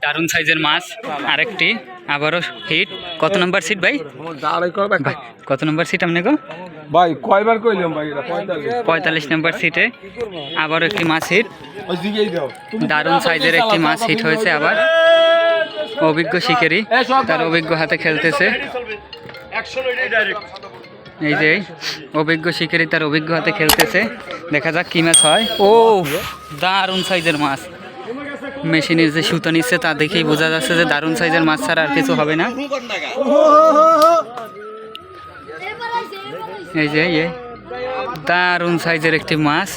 দারুণ সাইজের মাছ আরেকটি আবারও হিট। কত নম্বর সিট ভাই? কত নম্বর সিট আপনি গো ভাই কয়বার কইলাম ভাই? 45 নম্বর সিটে আবারও একটি মাছ হিট। দারুণ সাইজের একটি মাছ হিট হয়েছে। আবার অভিজ্ঞ শিকারী তার অভিজ্ঞ হাতে খেলতেছে। এই যে অভিজ্ঞ শিকারী তার অভিজ্ঞ হাতে খেলতেছে। দেখা যাক কি মাছ হয়। ও দারুণ সাইজের মাছ। মেশিনের যে সুতো নিচ্ছে তা দেখেই বোঝা যাচ্ছে যে দারুণ সাইজের মাছ ছাড়া আর কিছু হবে না। এই যে দারুণ সাইজের একটি মাছ।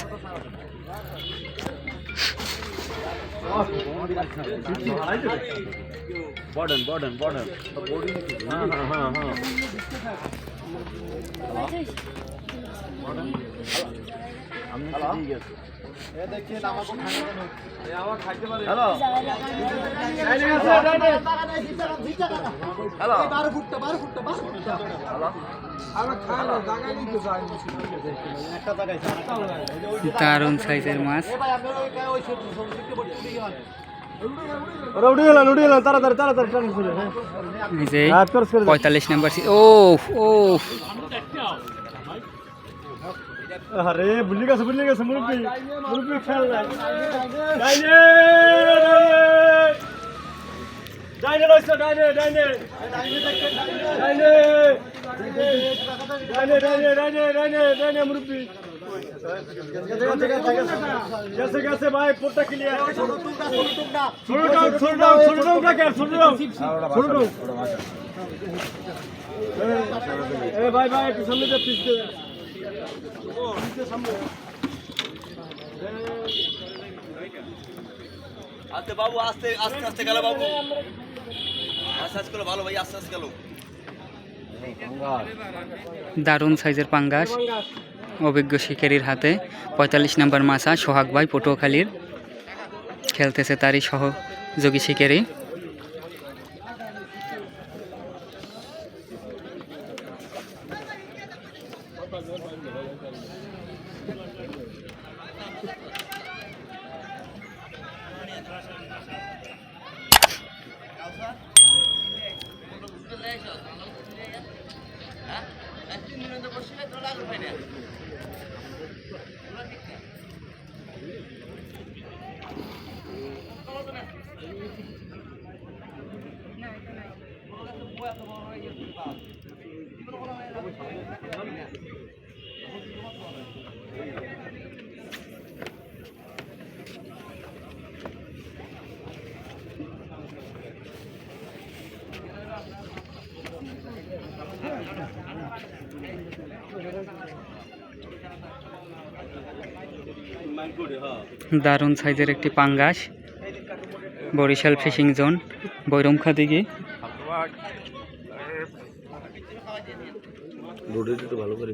দারুণ সাইজের মাছ। 45 নম্বর। ও ও আরে ভুলে গেছে মুরব্বি খেল ডাইনে মুরব্বি গেছে ভাই পোটটা ক্লিয়ার। ভাই একটু সামনে যা পিছতে আস্তে বাবু আস্তে গেল বাবু। আস্তে গেল ভালো ভাই, আস্তে গেল। দারুণ সাইজের পাঙ্গাস অভিজ্ঞ শিকারীর হাতে। 45 নম্বর মাছা সোহাগ ভাই পটুয়াখালীর খেলতেছে তারই সহযোগী শিকারী। দারুণ সাইজের একটি পাঙ্গাস বরিশাল ফিশিং জোন বৈরমখা দিকে। ভালো করে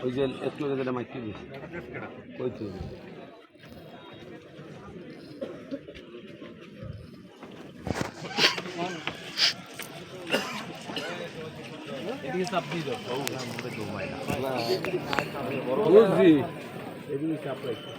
ওই যে একটু মাইকি দিস এদিকে চাপ দিয়ে দাও। এদিকে চাপ রাখি।